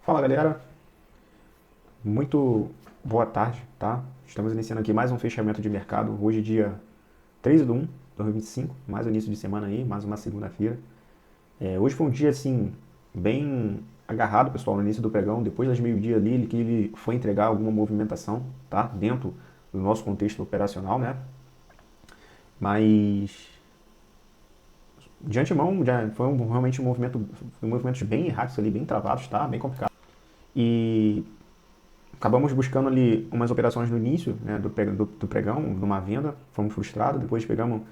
Fala galera, muito boa tarde, tá? Estamos iniciando aqui mais um fechamento de mercado, hoje dia 13 de 1 de 2025, mais um início de semana aí, mais uma segunda-feira. Hoje foi um dia assim, bem agarrado pessoal, no início do pregão, depois das meio-dia ali, que ele foi entregar alguma movimentação, tá? Dentro do nosso contexto operacional, né? Mas de antemão já foi realmente movimentos bem erráticos ali, bem travados, tá? Bem complicado. E acabamos buscando ali umas operações no início, né, do pregão, numa venda, fomos frustrados, depois pegamos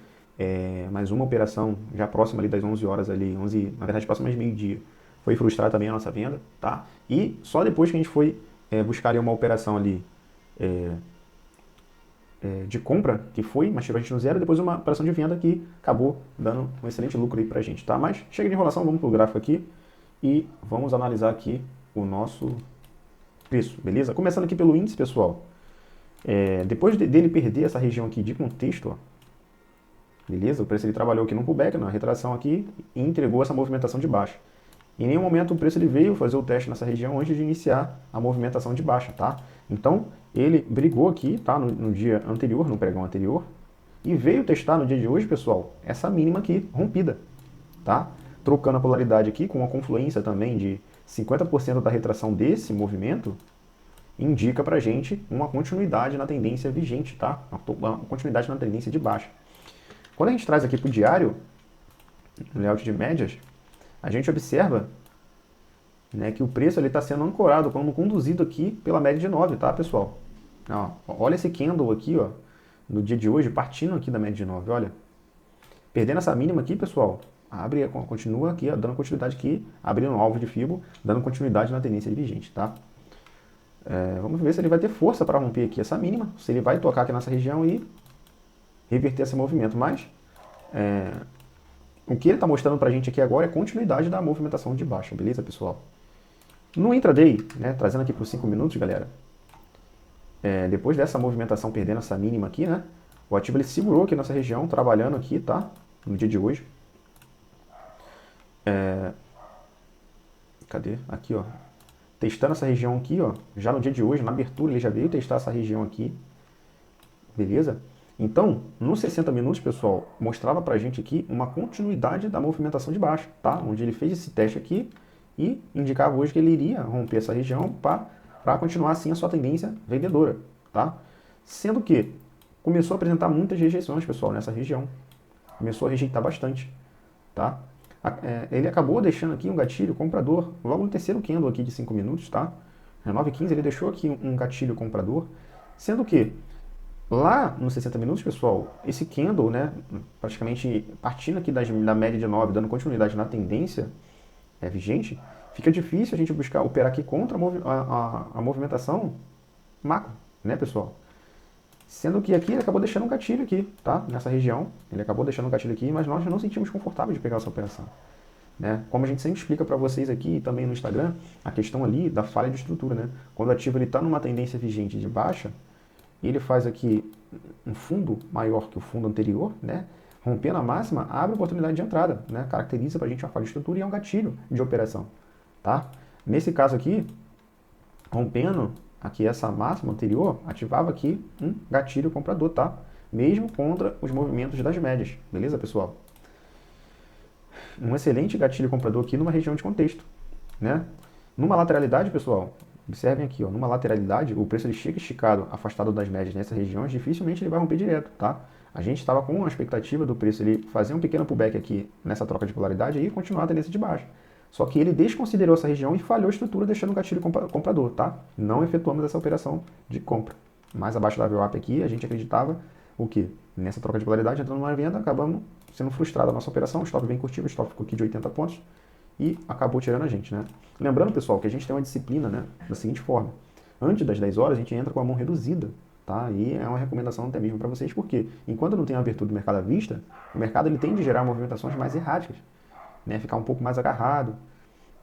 mais uma operação já próxima ali das 11 horas ali, 11, na verdade próxima de meio-dia, foi frustrada também a nossa venda, tá? E só depois que a gente foi buscar ali uma operação ali de compra, que foi, mas tirou a gente no zero, e depois uma operação de venda que acabou dando um excelente lucro aí pra gente, tá? Mas chega de enrolação, vamos pro gráfico aqui e vamos analisar aqui o nosso preço, beleza? Começando aqui pelo índice, pessoal. Depois dele perder essa região aqui de contexto, ó, beleza? O preço ele trabalhou aqui no pullback, na retração aqui, e entregou essa movimentação de baixa. Em nenhum momento o preço ele veio fazer o teste nessa região antes de iniciar a movimentação de baixa, tá? Então, ele brigou aqui, tá? No dia anterior, no pregão anterior, e veio testar no dia de hoje, pessoal, essa mínima aqui, rompida, tá? Trocando a polaridade aqui com uma confluência também de 50% da retração desse movimento, indica pra gente uma continuidade na tendência vigente, tá? Uma continuidade na tendência de baixa. Quando a gente traz aqui para o diário, no layout de médias, a gente observa, né, que o preço está sendo ancorado, como conduzido aqui pela média de 9, tá, pessoal? Ó, olha esse candle aqui, ó, no dia de hoje, partindo aqui da média de 9, olha. Perdendo essa mínima aqui, pessoal, continua aqui, ó, dando continuidade aqui, abrindo um alvo de Fibo, dando continuidade na tendência vigente, tá? Vamos ver se ele vai ter força para romper aqui essa mínima, se ele vai tocar aqui nessa região e reverter esse movimento. Mas o que ele está mostrando para a gente aqui agora é continuidade da movimentação de baixa, beleza, pessoal? No intraday, né, trazendo aqui para os 5 minutos, galera, depois dessa movimentação perdendo essa mínima aqui, né, o ativo ele segurou aqui nessa região, trabalhando aqui, tá? No dia de hoje. Cadê? Aqui, ó. Testando essa região aqui, ó, já no dia de hoje, na abertura, ele já veio testar essa região aqui, beleza? Então, nos 60 minutos, pessoal, mostrava pra gente aqui uma continuidade da movimentação de baixo, tá? Onde ele fez esse teste aqui e indicava hoje que ele iria romper essa região para continuar assim a sua tendência vendedora, tá? Sendo que começou a apresentar muitas rejeições, pessoal, nessa região. Começou a rejeitar bastante, tá? Ele acabou deixando aqui um gatilho comprador logo no terceiro candle aqui de 5 minutos, tá? Na 9h15 ele deixou aqui um gatilho comprador, sendo que lá nos 60 minutos, pessoal, esse candle, né, praticamente partindo aqui da média de 9, dando continuidade na tendência vigente, fica difícil a gente operar aqui contra a movimentação macro, né, pessoal? Sendo que aqui ele acabou deixando um gatilho aqui, tá? Nessa região, ele acabou deixando um gatilho aqui, mas nós não sentimos confortável de pegar essa operação. Né? Como a gente sempre explica para vocês aqui e também no Instagram, a questão ali da falha de estrutura, né? Quando o ativo está numa tendência vigente de baixa, ele faz aqui um fundo maior que o fundo anterior, né? Rompendo a máxima, abre oportunidade de entrada, né? Caracteriza para a gente uma falha de estrutura e é um gatilho de operação, tá? Nesse caso aqui, rompendo aqui essa máxima anterior, ativava aqui um gatilho comprador, tá? Mesmo contra os movimentos das médias, beleza, pessoal? Um excelente gatilho comprador aqui numa região de contexto, né? Numa lateralidade, pessoal, observem aqui, ó, numa lateralidade, o preço ele chega esticado, afastado das médias nessas regiões, dificilmente ele vai romper direto, tá? A gente estava com a expectativa do preço ele fazer um pequeno pullback aqui nessa troca de polaridade e continuar a tendência de baixa. Só que ele desconsiderou essa região e falhou a estrutura, deixando o gatilho comprador, tá? Não efetuamos essa operação de compra. Mais abaixo da VWAP aqui, a gente acreditava o quê? Nessa troca de polaridade, entrando numa venda, acabamos sendo frustrados a nossa operação, o stop bem curtido, o stop ficou aqui de 80 pontos e acabou tirando a gente, né? Lembrando, pessoal, que a gente tem uma disciplina, né, da seguinte forma. Antes das 10 horas, a gente entra com a mão reduzida, tá? E é uma recomendação até mesmo para vocês, porque enquanto não tem a abertura do mercado à vista, o mercado ele tende a gerar movimentações mais erráticas, né? Ficar um pouco mais agarrado.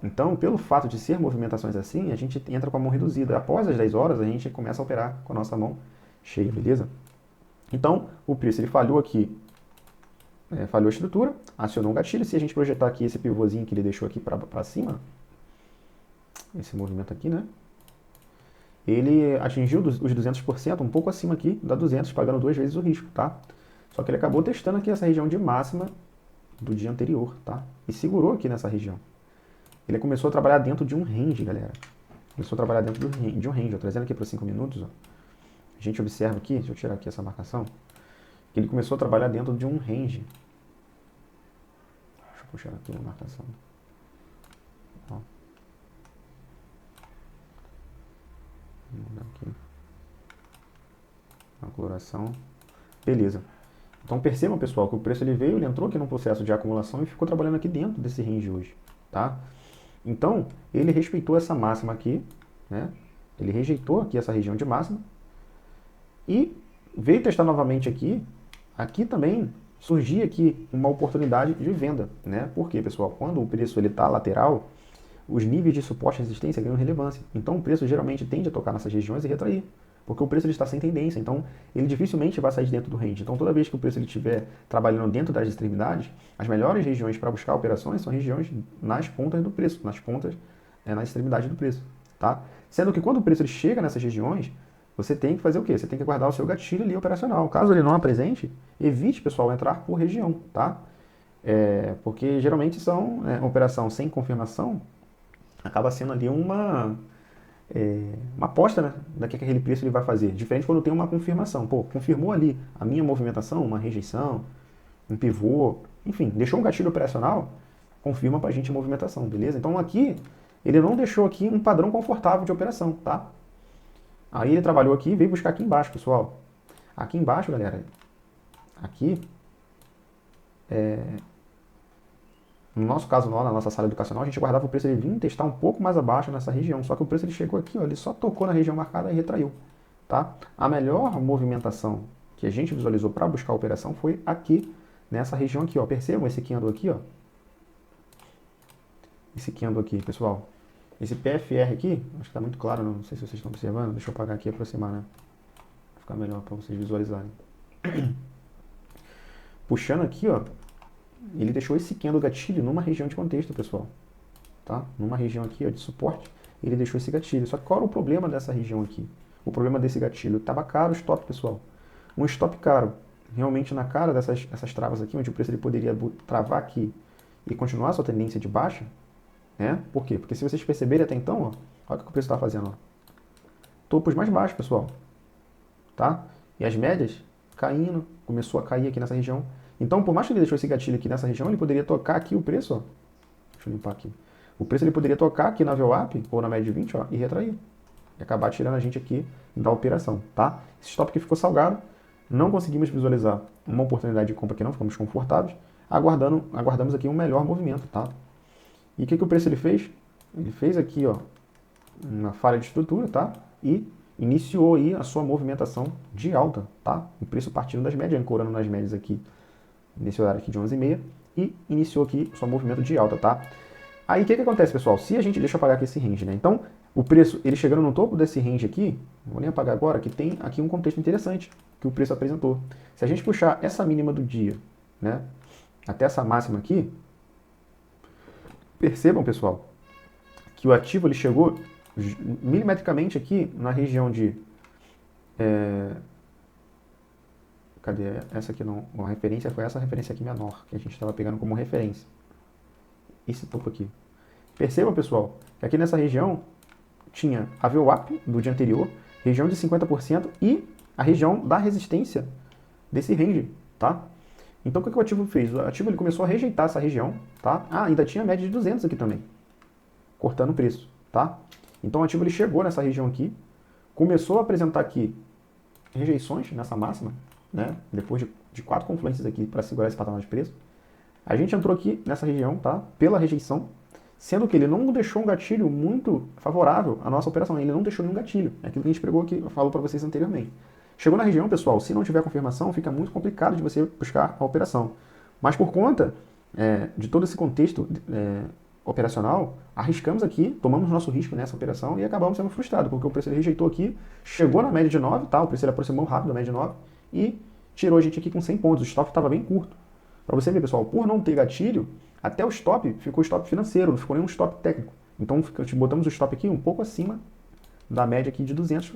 Então, pelo fato de ser movimentações assim, a gente entra com a mão reduzida. Após as 10 horas, a gente começa a operar com a nossa mão cheia, beleza? Então, o preço ele falhou aqui, falhou a estrutura, acionou um gatilho. Se a gente projetar aqui esse pivôzinho que ele deixou aqui para cima, esse movimento aqui, né? Ele atingiu os 200%, um pouco acima aqui da 200, pagando 2 vezes o risco, tá? Só que ele acabou testando aqui essa região de máxima do dia anterior, tá? E segurou aqui nessa região. Ele começou a trabalhar dentro de um range, galera. Começou a trabalhar dentro de um range, ó, trazendo aqui para 5 minutos, ó. A gente observa aqui, deixa eu tirar aqui essa marcação, que ele começou a trabalhar dentro de um range. Deixa eu puxar aqui a marcação. Ó. Vamos mudar aqui. A coloração. Beleza. Então percebam, pessoal, que o preço ele entrou aqui num processo de acumulação e ficou trabalhando aqui dentro desse range hoje, tá? Então, ele respeitou essa máxima aqui, né? Ele rejeitou aqui essa região de máxima e veio testar novamente aqui. Aqui também surgia aqui uma oportunidade de venda, né? Por quê, pessoal? Quando o preço ele está lateral, os níveis de suporte e resistência ganham relevância. Então, o preço geralmente tende a tocar nessas regiões e retrair. Porque o preço ele está sem tendência, então ele dificilmente vai sair de dentro do range. Então toda vez que o preço ele estiver trabalhando dentro das extremidades, as melhores regiões para buscar operações são regiões nas pontas do preço, nas pontas, na extremidade do preço, tá? Sendo que quando o preço ele chega nessas regiões, você tem que fazer o quê? Você tem que guardar o seu gatilho ali operacional. Caso ele não apresente, evite, pessoal, entrar por região, tá? Porque geralmente uma operação sem confirmação acaba sendo ali uma aposta, né, da que aquele preço ele vai fazer. Diferente quando tem uma confirmação. Pô, confirmou ali a minha movimentação, uma rejeição, um pivô, enfim, deixou um gatilho operacional, confirma pra gente a movimentação, beleza? Então aqui, ele não deixou aqui um padrão confortável de operação, tá? Aí ele trabalhou aqui e veio buscar aqui embaixo, pessoal. Aqui embaixo, galera, aqui, no nosso caso, na nossa sala educacional, a gente guardava o preço, ele vinha testar um pouco mais abaixo nessa região. Só que o preço ele chegou aqui, ó, ele só tocou na região marcada e retraiu. Tá? A melhor movimentação que a gente visualizou para buscar a operação foi aqui, nessa região aqui. Ó. Percebam esse candle aqui, ó. Esse candle aqui, pessoal. Esse PFR aqui, acho que está muito claro, não sei se vocês estão observando. Deixa eu apagar aqui e aproximar, né? Vai ficar melhor para vocês visualizarem. Puxando aqui, ó. Ele deixou esse candle gatilho numa região de contexto, pessoal. Tá? Numa região aqui, ó, de suporte, ele deixou esse gatilho. Só que qual era o problema dessa região aqui? O problema desse gatilho? Estava caro o stop, pessoal. Um stop caro, realmente na cara dessas travas aqui, onde o preço ele poderia travar aqui e continuar a sua tendência de baixa, né? Por quê? Porque se vocês perceberem até então, ó, olha o que o preço está fazendo. Ó. Topos mais baixos, pessoal. Tá? E as médias caindo, começou a cair aqui nessa região. Então, por mais que ele deixou esse gatilho aqui nessa região, ele poderia tocar aqui o preço, ó. Deixa eu limpar aqui. O preço ele poderia tocar aqui na VWAP ou na média de 20, ó, e retrair. E acabar tirando a gente aqui da operação, tá? Esse stop aqui ficou salgado, não conseguimos visualizar uma oportunidade de compra aqui não, ficamos confortáveis, aguardamos aqui um melhor movimento, tá? E o que o preço ele fez? Ele fez aqui, ó, uma falha de estrutura, tá? E iniciou aí a sua movimentação de alta, tá? O preço partindo das médias, ancorando nas médias aqui, nesse horário aqui de 11h30, e iniciou aqui o seu movimento de alta, tá? Aí o que acontece, pessoal? Se a gente, deixa eu apagar aqui esse range, né? Então, o preço, ele chegando no topo desse range aqui, não vou nem apagar agora, que tem aqui um contexto interessante que o preço apresentou. Se a gente puxar essa mínima do dia, né, até essa máxima aqui, percebam, pessoal, que o ativo ele chegou milimetricamente aqui na região de... Cadê? Essa aqui não. A referência foi essa referência aqui menor, que a gente estava pegando como referência. Esse topo aqui. Percebam, pessoal, que aqui nessa região tinha a VWAP do dia anterior, região de 50% e a região da resistência desse range, tá? Então, o que o ativo fez? O ativo ele começou a rejeitar essa região, tá? Ah, ainda tinha a média de 200 aqui também, cortando o preço, tá? Então, o ativo ele chegou nessa região aqui, começou a apresentar aqui rejeições nessa máxima, né? Depois de 4 confluências aqui para segurar esse patamar de preço. A gente entrou aqui nessa região, tá? Pela rejeição, sendo que ele não deixou um gatilho muito favorável à nossa operação. Ele não deixou nenhum gatilho. É aquilo que a gente pregou aqui, falou para vocês anteriormente. Chegou na região, pessoal, se não tiver confirmação, fica muito complicado de você buscar a operação. Mas por conta de todo esse contexto operacional, arriscamos aqui, tomamos nosso risco nessa operação e acabamos sendo frustrados, porque o preço ele rejeitou aqui, chegou na média de 9, tá? O preço ele aproximou rápido da média de 9 e tirou a gente aqui com 100 pontos. O stop estava bem curto. Para você ver, pessoal, por não ter gatilho, até o stop ficou stop financeiro, não ficou nenhum stop técnico. Então botamos o stop aqui um pouco acima da média aqui de 200,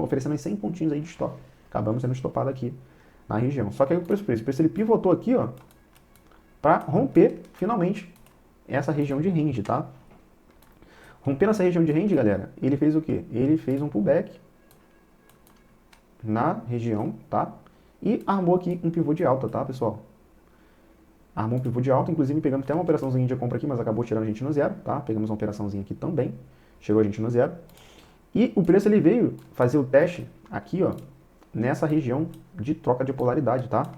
oferecendo 100 pontinhos aí de stop. Acabamos sendo estopado aqui na região. Só que aí o preço ele pivotou aqui, ó, para romper finalmente essa região de range, tá? Rompendo essa região de range, galera, ele fez o quê? Ele fez um pullback na região, tá? E armou aqui um pivô de alta, tá, pessoal? Armou um pivô de alta, inclusive pegamos até uma operaçãozinha de compra aqui, mas acabou tirando a gente no zero, tá? Pegamos uma operaçãozinha aqui também, chegou a gente no zero. E o preço ele veio fazer o teste aqui, ó, nessa região de troca de polaridade, tá?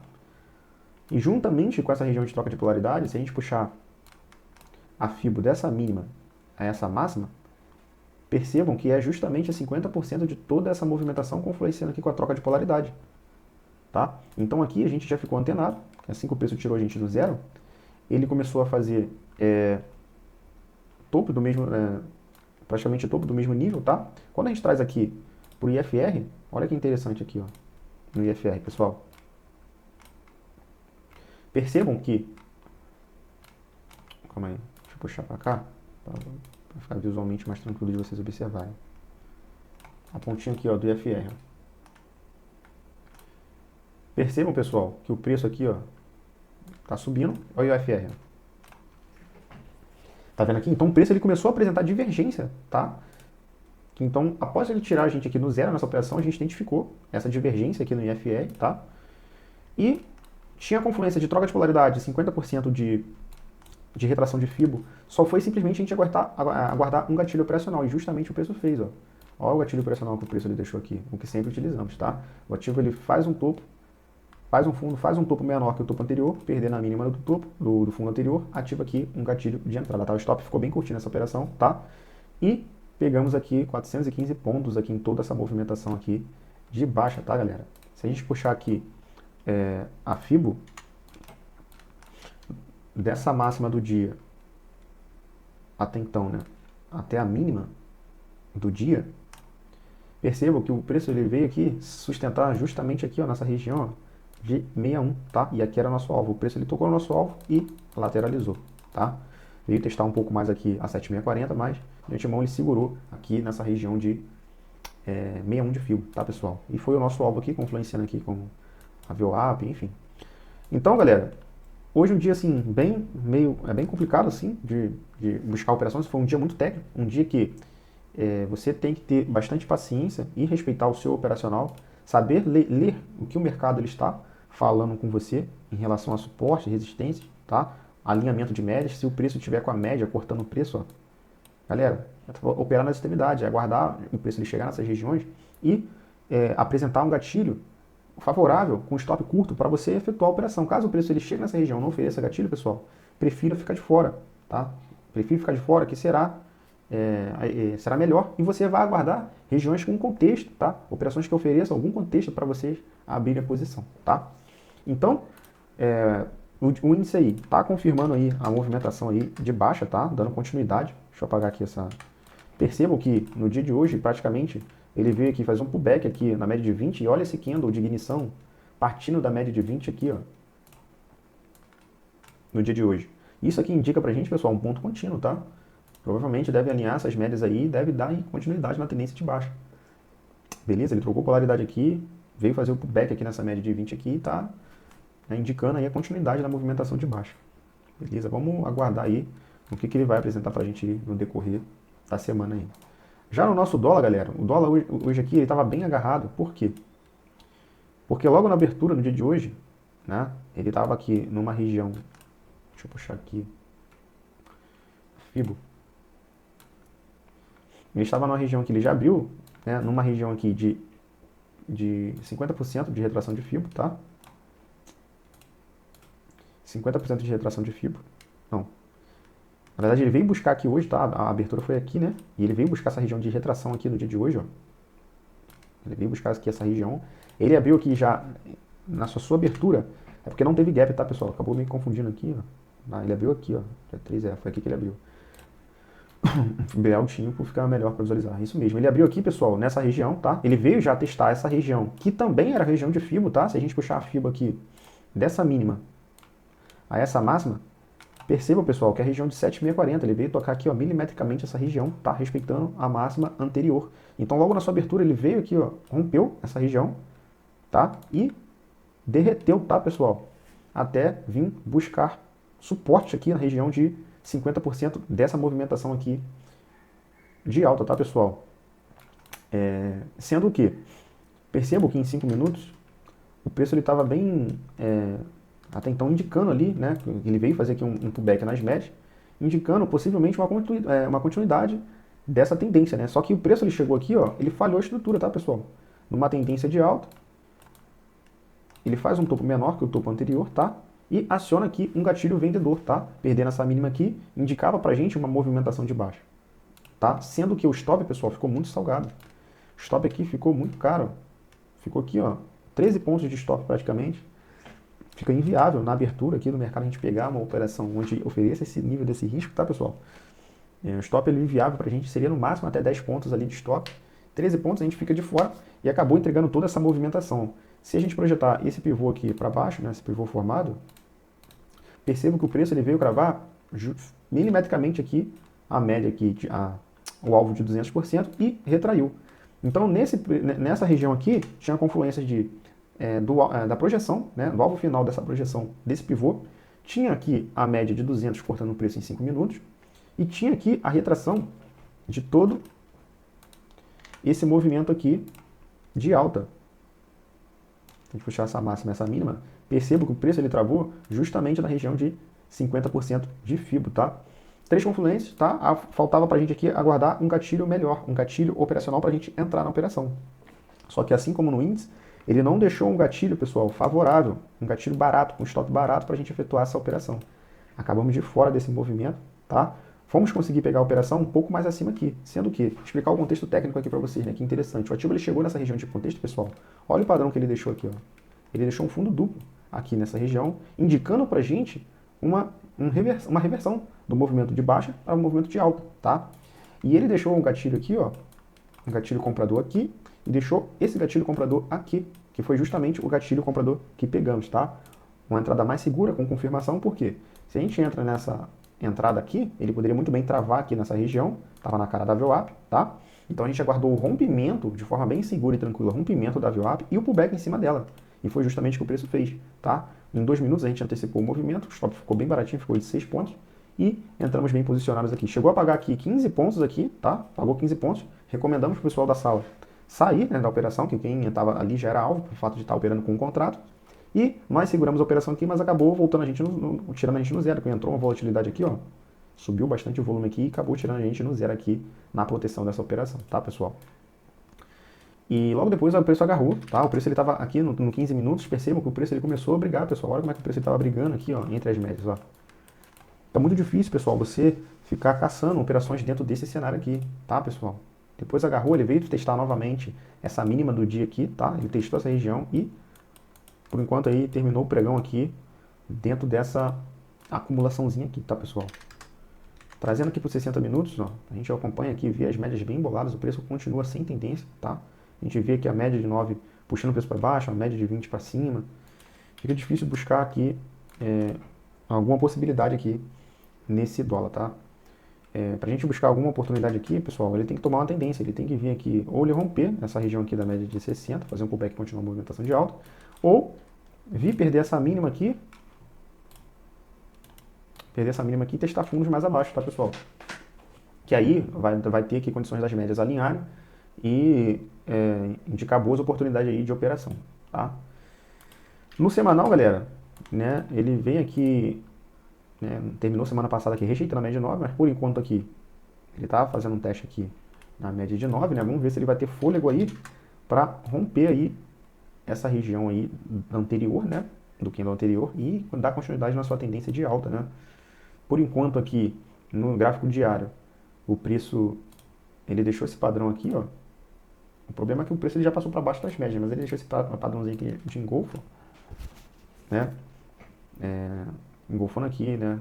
E juntamente com essa região de troca de polaridade, se a gente puxar a FIBO dessa mínima a essa máxima, percebam que é justamente 50% de toda essa movimentação confluenciando aqui com a troca de polaridade, tá? Então aqui a gente já ficou antenado, assim que o preço tirou a gente do zero, ele começou a fazer topo do mesmo, praticamente topo do mesmo nível, tá? Quando a gente traz aqui para o IFR, olha que interessante aqui, ó, no IFR, pessoal. Percebam que, calma aí, deixa eu puxar para cá, para ficar visualmente mais tranquilo de vocês observarem. A pontinha aqui, ó, do IFR. Ó. Percebam, pessoal, que o preço aqui, ó, tá subindo. Olha o IFR. Ó. Tá vendo aqui? Então o preço ele começou a apresentar divergência, tá? Então, após ele tirar a gente aqui no zero nessa operação, a gente identificou essa divergência aqui no IFR, tá? E tinha a confluência de troca de polaridade, 50% de retração de FIBO, só foi simplesmente a gente aguardar um gatilho operacional, e justamente o preço fez, ó. Olha o gatilho operacional que o preço ele deixou aqui, o que sempre utilizamos, tá? O ativo ele faz um topo, faz um fundo, faz um topo menor que o topo anterior, perder na mínima do topo, do fundo anterior, ativa aqui um gatilho de entrada, tá? O stop ficou bem curtinho nessa operação, tá? E pegamos aqui 415 pontos aqui em toda essa movimentação aqui de baixa, tá, galera? Se a gente puxar aqui a FIBO, dessa máxima do dia até então, né, até a mínima do dia, percebam que o preço ele veio aqui sustentar justamente aqui, ó, nessa região, ó, de 61, tá? E aqui era nosso alvo. O preço ele tocou no nosso alvo e lateralizou, tá? Veio testar um pouco mais aqui a 7640, mas de antemão ele segurou aqui nessa região de 61 de fio, tá, pessoal? E foi o nosso alvo aqui, confluenciando aqui com a VWAP, enfim. Então, galera, hoje um dia assim, bem complicado assim de buscar operações. Foi um dia muito técnico, um dia que você tem que ter bastante paciência e respeitar o seu operacional, saber ler o que o mercado ele está falando com você em relação a suporte, resistência, tá? Alinhamento de médias. Se o preço estiver com a média cortando o preço, ó, galera, operar na extremidade, aguardar o preço ele chegar nessas regiões e apresentar um gatilho favorável com stop curto para você efetuar a operação. Caso o preço ele chegue nessa região e não ofereça gatilho, pessoal, prefira ficar de fora, tá? Prefira ficar de fora, que será melhor, e você vai aguardar regiões com contexto, tá? Operações que ofereçam algum contexto para vocês abrirem a posição, tá? Então, o índice aí tá confirmando aí a movimentação aí de baixa, tá? Dando continuidade. Deixa eu apagar aqui essa... Percebam que no dia de hoje, praticamente, ele veio aqui fazer um pullback aqui na média de 20, e olha esse candle de ignição partindo da média de 20 aqui, ó, no dia de hoje. Isso aqui indica pra gente, pessoal, um ponto contínuo, tá? Provavelmente deve alinhar essas médias aí e deve dar continuidade na tendência de baixa. Beleza? Ele trocou polaridade aqui, veio fazer o pullback aqui nessa média de 20 aqui e tá indicando aí a continuidade da movimentação de baixa. Beleza? Vamos aguardar aí o que ele vai apresentar pra gente no decorrer da semana aí. Já no nosso dólar, galera, o dólar hoje aqui ele estava bem agarrado. Por quê? Porque logo na abertura, no dia de hoje, né, ele estava aqui numa região, deixa eu puxar aqui, FIBO. Ele estava numa região que ele já abriu, né, numa região aqui de 50% de retração de FIBO, tá? 50% de retração de FIBO. Não. Na verdade, ele veio buscar aqui hoje, tá? A abertura foi aqui, né? E ele veio buscar essa região de retração aqui no dia de hoje, ó. Ele veio buscar aqui essa região. Ele abriu aqui já na sua abertura. É porque não teve gap, tá, pessoal? Acabou me confundindo aqui, ó. Ele abriu aqui, ó. 3 foi aqui que ele abriu. Bem altinho para ficar melhor para visualizar. Isso mesmo. Ele abriu aqui, pessoal, nessa região, tá? Ele veio já testar essa região, que também era a região de FIBO, tá? Se a gente puxar a FIBO aqui dessa mínima a essa máxima, Perceba, pessoal, que a região de 7,640, ele veio tocar aqui, ó, milimetricamente essa região, tá? Respeitando a máxima anterior. Então, logo na sua abertura, ele veio aqui, ó, rompeu essa região, tá? E derreteu, tá, pessoal? Até vir buscar suporte aqui na região de 50% dessa movimentação aqui de alta, tá, pessoal? Sendo que, percebo que em 5 minutos, o preço ele estava bem, até então indicando ali, né, ele veio fazer aqui um pullback nas médias, indicando possivelmente uma continuidade dessa tendência, né? Só que o preço ele chegou aqui, ó, ele falhou a estrutura, tá, pessoal? Numa tendência de alta, ele faz um topo menor que o topo anterior, tá? E aciona aqui um gatilho vendedor, tá? Perdendo essa mínima aqui, indicava pra gente uma movimentação de baixa, tá? Sendo que o stop, pessoal, ficou muito salgado. O stop aqui ficou muito caro. Ficou aqui, ó, 13 pontos de stop praticamente. Fica inviável na abertura aqui do mercado a gente pegar uma operação onde ofereça esse nível desse risco, tá, pessoal? O stop ele inviável pra gente seria no máximo até 10 pontos ali de stop. 13 pontos a gente fica de fora e acabou entregando toda essa movimentação. Se a gente projetar esse pivô aqui para baixo, né, esse pivô formado, perceba que o preço ele veio cravar milimetricamente aqui a média aqui, o alvo de 200% e retraiu. Então nessa região aqui tinha confluência da projeção, né, do alvo final dessa projeção desse pivô, tinha aqui a média de 200 cortando o preço em 5 minutos e tinha aqui a retração de todo esse movimento aqui de alta. A gente puxar essa máxima, essa mínima, perceba que o preço ele travou justamente na região de 50% de FIBO, tá? 3 confluências, tá? Faltava pra gente aqui aguardar um gatilho melhor, um gatilho operacional pra gente entrar na operação. Só que assim como no índice, ele não deixou um gatilho, pessoal, favorável, um gatilho barato, um stop barato pra gente efetuar essa operação. Acabamos de fora desse movimento, tá? Fomos conseguir pegar a operação um pouco mais acima aqui, sendo que, explicar o contexto técnico aqui para vocês, né, que interessante. O ativo ele chegou nessa região de contexto, pessoal, olha o padrão que ele deixou aqui, ó. Ele deixou um fundo duplo aqui nessa região, indicando pra gente uma reversão do movimento de baixa para o movimento de alta, tá? E ele deixou um gatilho aqui, ó, um gatilho comprador aqui, e deixou esse gatilho comprador aqui, que foi justamente o gatilho comprador que pegamos, tá? Uma entrada mais segura, com confirmação, por quê? Se a gente entra nessa entrada aqui, ele poderia muito bem travar aqui nessa região, estava na cara da VWAP, tá? Então a gente aguardou o rompimento, de forma bem segura e tranquila, o rompimento da VWAP e o pullback em cima dela. E foi justamente o que o preço fez, tá? Em 2 minutos a gente antecipou o movimento, o stop ficou bem baratinho, ficou de 6 pontos, e entramos bem posicionados aqui. Chegou a pagar aqui 15 pontos aqui, tá? Pagou 15 pontos. Recomendamos para o pessoal da sala sair, né, da operação, que quem estava ali já era alvo, pelo fato de estar operando com um contrato. E nós seguramos a operação aqui, mas acabou voltando a gente, tirando a gente no zero, porque entrou uma volatilidade aqui, ó. Subiu bastante o volume aqui e acabou tirando a gente no zero aqui na proteção dessa operação, tá, pessoal? E logo depois o preço agarrou, tá? O preço ele estava aqui no 15 minutos, percebam que o preço ele começou a brigar, pessoal. Olha como é que o preço estava brigando aqui, ó, entre as médias, ó. Tá muito difícil, pessoal, você ficar caçando operações dentro desse cenário aqui, tá, pessoal? Depois agarrou, ele veio testar novamente essa mínima do dia aqui, tá? Ele testou essa região e, por enquanto, aí terminou o pregão aqui dentro dessa acumulaçãozinha aqui, tá, pessoal? Trazendo aqui para os 60 minutos, ó, a gente acompanha aqui, vê as médias bem emboladas, o preço continua sem tendência, tá? A gente vê aqui a média de 9 puxando o preço para baixo, a média de 20 para cima. Fica difícil buscar aqui alguma possibilidade aqui nesse dólar, tá? Para a gente buscar alguma oportunidade aqui, pessoal, ele tem que tomar uma tendência, ele tem que vir aqui, ou ele romper essa região aqui da média de 60, fazer um pullback e continuar a movimentação de alta, ou vir perder essa mínima aqui, e testar fundos mais abaixo, tá, pessoal? Que aí vai ter aqui condições das médias alinharem e indicar boas oportunidades aí de operação, tá? No semanal, galera, né, ele vem aqui, né, terminou semana passada aqui rejeitando a média de 9, mas por enquanto aqui ele tá fazendo um teste aqui na média de 9, né? Vamos ver se ele vai ter fôlego aí para romper aí essa região aí anterior, né, do candle anterior e dar continuidade na sua tendência de alta, né? Por enquanto aqui no gráfico diário, o preço ele deixou esse padrão aqui, ó. O problema é que o preço ele já passou para baixo das médias, mas ele deixou esse padrãozinho aqui de engolfo, né? Engolfando aqui, né,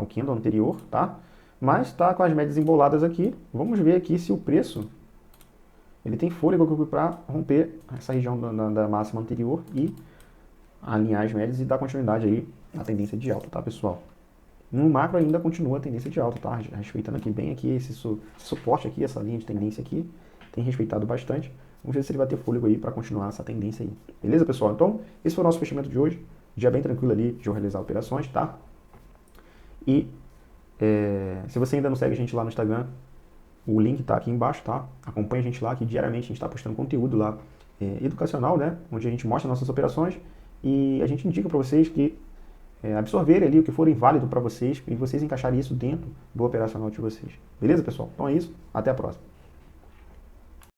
o candle anterior, tá? Mas está com as médias emboladas aqui. Vamos ver aqui se o preço ele tem fôlego para romper essa região da máxima anterior e alinhar as médias e dar continuidade aí à tendência de alta, tá, pessoal? No macro ainda continua a tendência de alta, tá? Respeitando aqui bem aqui esse suporte aqui, essa linha de tendência aqui, tem respeitado bastante. Vamos ver se ele vai ter fôlego aí para continuar essa tendência aí. Beleza, pessoal? Então, esse foi o nosso fechamento de hoje. Dia bem tranquilo ali de eu realizar operações, tá? E se você ainda não segue a gente lá no Instagram, o link tá aqui embaixo, tá? Acompanha a gente lá, que diariamente a gente está postando conteúdo lá educacional, né? Onde a gente mostra nossas operações e a gente indica para vocês que absorverem ali o que for válido para vocês e vocês encaixarem isso dentro do operacional de vocês. Beleza, pessoal? Então é isso. Até a próxima.